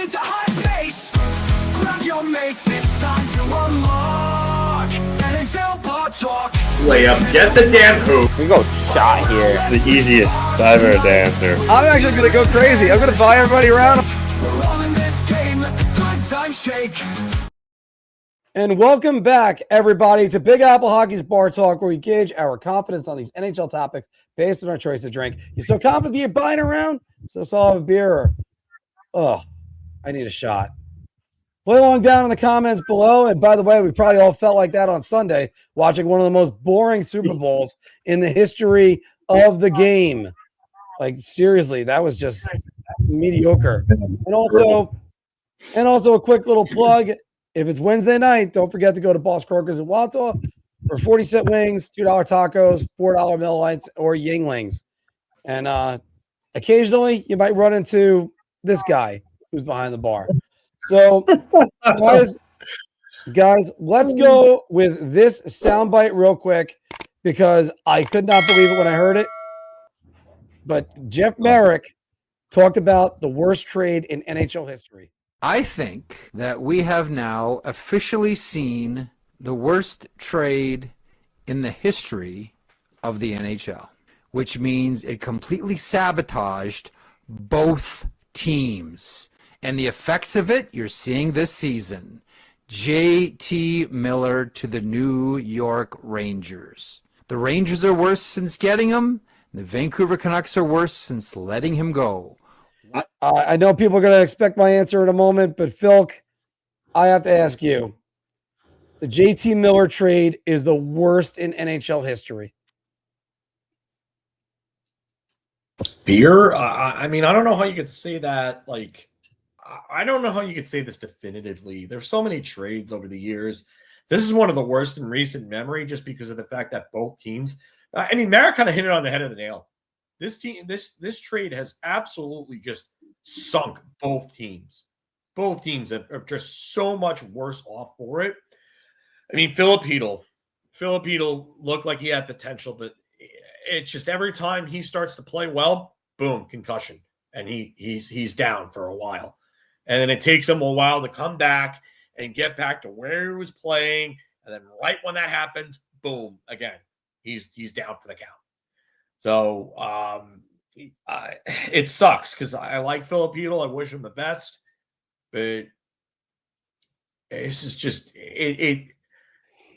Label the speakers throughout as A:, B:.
A: into high pace. Grab your mates, it's time to unlock NHL Bar Talk.
B: Layup, get the damn hoop.
C: We go shot here.
D: The easiest I've ever answer.
C: I'm actually gonna go crazy. I'm gonna buy everybody around.
A: We're all in this game, let the good times shake.
E: And welcome back, everybody, to Big Apple Hockey's Bar Talk, where we gauge our confidence on these NHL topics based on our choice of drink. You so confident that you're buying around? So I'll have a beer or, oh, I need a shot. Play along down in the comments below. And by the way, we probably all felt like that on Sunday, watching one of the most boring Super Bowls in the history of the game. Like, seriously, that was just mediocre. And also a quick little plug. If it's Wednesday night, don't forget to go to Boss Croakers in Wantagh for 40-cent wings, $2 tacos, $4 Miller Lights, or Yinglings. And occasionally, you might run into this guy who's behind the bar. So, guys, let's go with this soundbite real quick because I could not believe it when I heard it. But Jeff Marek talked about the worst trade in NHL history.
F: I think that we have now officially seen the worst trade in the history of the NHL, which means it completely sabotaged both teams. And the effects of it, you're seeing this season. JT Miller to the New York Rangers. The Rangers are worse since getting him. The Vancouver Canucks are worse since letting him go.
E: I know people are going to expect my answer in a moment, but Filk, I have to ask you. The JT Miller trade is the worst in NHL history.
B: Beer? I mean, I don't know how you could say that. Like, I don't know how you could say this definitively. There's so many trades over the years. This is one of the worst in recent memory just because of the fact that both teams I mean, Marek kind of hit it on the head of the nail. This trade has absolutely just sunk both teams. Both teams are just so much worse off for it. I mean, Filip Chytil looked like he had potential, but it's just every time he starts to play well, boom, concussion, and he's down for a while, and then it takes him a while to come back and get back to where he was playing, and then right when that happens, boom, again, he's down for the count. So it sucks because I like Filip Chytil. I wish him the best, but this is just it.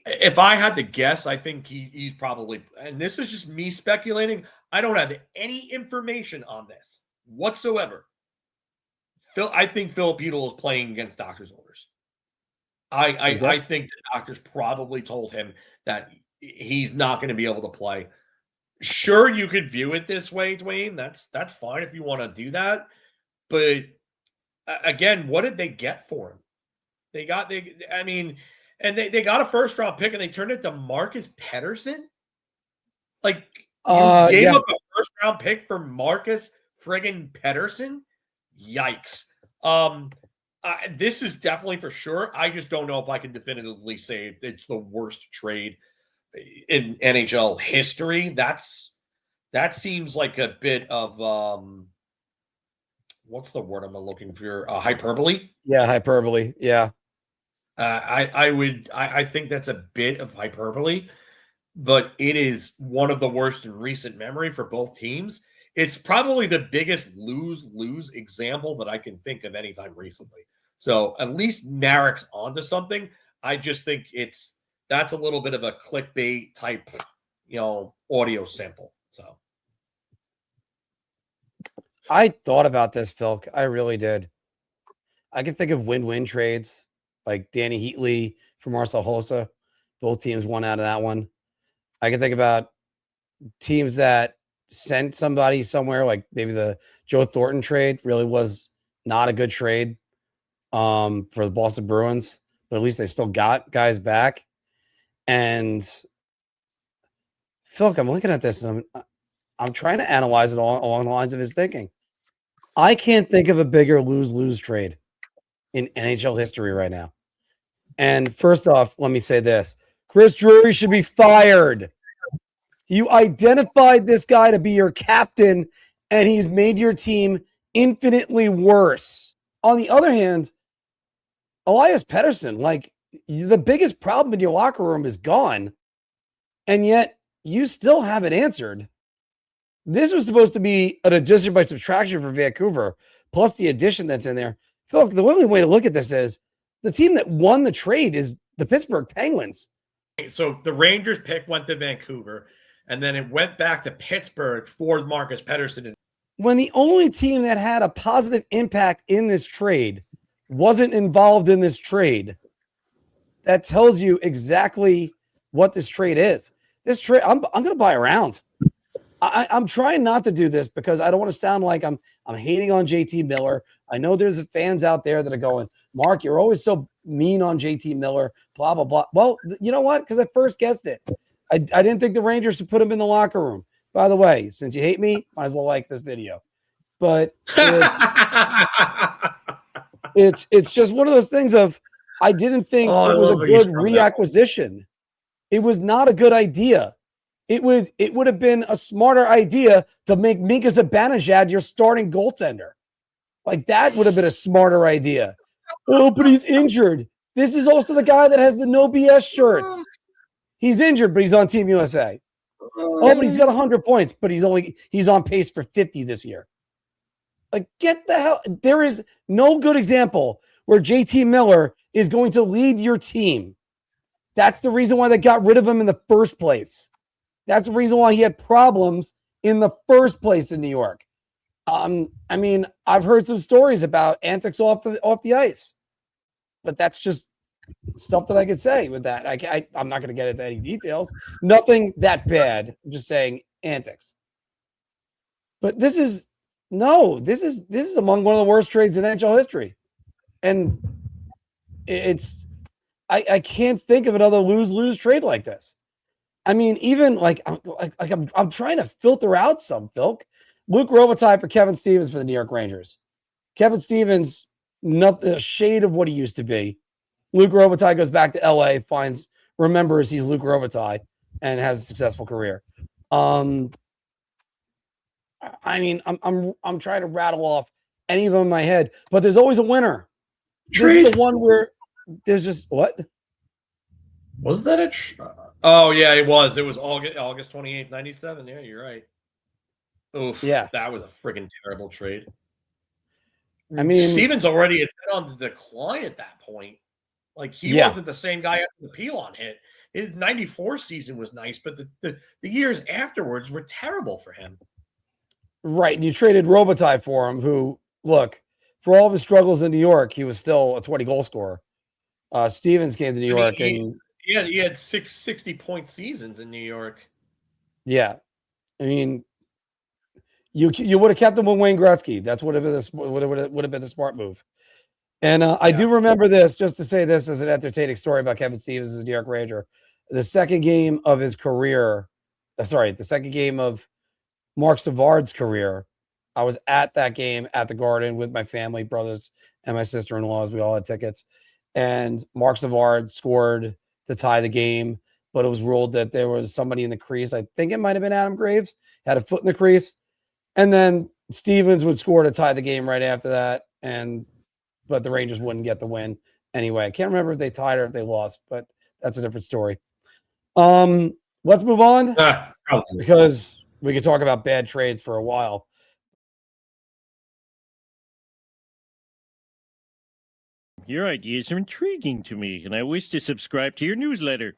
B: If I had to guess, I think he's probably, and this is just me speculating. I don't have any information on this whatsoever. I think Filip Chytil is playing against doctor's orders. I think the doctors probably told him that he's not going to be able to play. Sure, you could view it this way, Dwayne. That's fine if you want to do that. But again, what did they get for him? They got a first round pick and they turned it to Marcus Pettersson. Like you gave up a first round pick for Marcus friggin' Pettersson. Yikes. This is definitely for sure. I just don't know if I can definitively say it's the worst trade in NHL history. That seems like a bit of what's the word I'm looking for? Hyperbole.
E: Yeah, hyperbole. Yeah.
B: I think that's a bit of hyperbole, but it is one of the worst in recent memory for both teams. It's probably the biggest lose-lose example that I can think of anytime recently. So at least Marek's onto something. I just think that's a little bit of a clickbait type, audio sample. So
E: I thought about this, Phil. I really did. I can think of win-win trades like Danny Heatley for Marcel Hossa. Both teams won out of that one. I can think about teams that sent somebody somewhere, like maybe the Joe Thornton trade really was not a good trade for the Boston Bruins, but at least they still got guys back. And Phil, I'm looking at this and I'm trying to analyze it all along the lines of his thinking. I can't think of a bigger lose-lose trade in NHL history right now. And first off, let me say this. Chris Drury should be fired. You identified this guy to be your captain, and he's made your team infinitely worse. on the other hand, Elias Pettersson, like the biggest problem in your locker room is gone, and yet you still haven't answered. This was supposed to be an addition by subtraction for Vancouver, plus the addition that's in there. Phil, the only way to look at this is the team that won the trade is the Pittsburgh Penguins.
B: So the Rangers pick went to Vancouver, and then it went back to Pittsburgh for Marcus Pettersson.
E: When the only team that had a positive impact in this trade wasn't involved in this trade, that tells you exactly what this trade is. This trade, I'm going to buy around. I'm trying not to do this because I don't want to sound like I'm hating on JT Miller. I know there's fans out there that are going, Mark, you're always so mean on JT Miller, blah, blah, blah. Well, you know what? Because I first guessed it. I didn't think the Rangers should put him in the locker room. By the way, since you hate me, might as well like this video. But it's just one of those things of I didn't think it was a good reacquisition. It was not a good idea. It would have been a smarter idea to make Minka Zibanejad your starting goaltender. Like that would have been a smarter idea. Oh, but he's injured. This is also the guy that has the no BS shirts. He's injured, but he's on Team USA. Oh, but he's got 100 points, but he's on pace for 50 this year. Like, get the hell. There is no good example where JT Miller is going to lead your team. That's the reason why they got rid of him in the first place. That's the reason why he had problems in the first place in New York. I mean, I've heard some stories about antics off the ice, but that's just stuff that I could say with that. I'm not going to get into any details. Nothing that bad. I'm just saying antics. But this is among one of the worst trades in NHL history, and I can't think of another lose-lose trade like this. I mean, even I'm trying to filter out some, Filk. Luke Robitaille for Kevin Stevens for the New York Rangers. Kevin Stevens, not the shade of what he used to be. Luke Robitaille goes back to LA, remembers he's Luke Robitaille, and has a successful career. I mean, I'm trying to rattle off any of them in my head, but there's always a winner. This is the one where there's just what?
B: Was that a? Oh yeah, it was. It was August 28th, 97. Yeah, you're right. Oof. Yeah, that was a friggin' terrible trade. I mean, Stevens already had been on the decline at that point. Like he wasn't the same guy after the Pelon hit. His 94 season was nice, but the years afterwards were terrible for him.
E: Right. And you traded Robitaille for him, who, look, for all of his struggles in New York, he was still a 20-goal scorer. Stevens came to New York.
B: He had 60-point seasons in New York.
E: Yeah. I mean, you would have kept him with Wayne Gretzky. That's would have been the smart move. And I do remember this, just to say this as an entertaining story about Kevin Stevens as a New York Ranger. The second game of his career, the second game of Mark Savard's career, I was at that game at the Garden with my family, brothers, and my sister-in-laws. We all had tickets. And Mark Savard scored to tie the game, but it was ruled that there was somebody in the crease. I think it might have been Adam Graves, had a foot in the crease. And then Stevens would score to tie the game right after that. But the Rangers wouldn't get the win anyway. I can't remember if they tied or if they lost, but that's a different story. Let's move on because we could talk about bad trades for a while.
G: Your ideas are intriguing to me, and I wish to subscribe to your newsletter.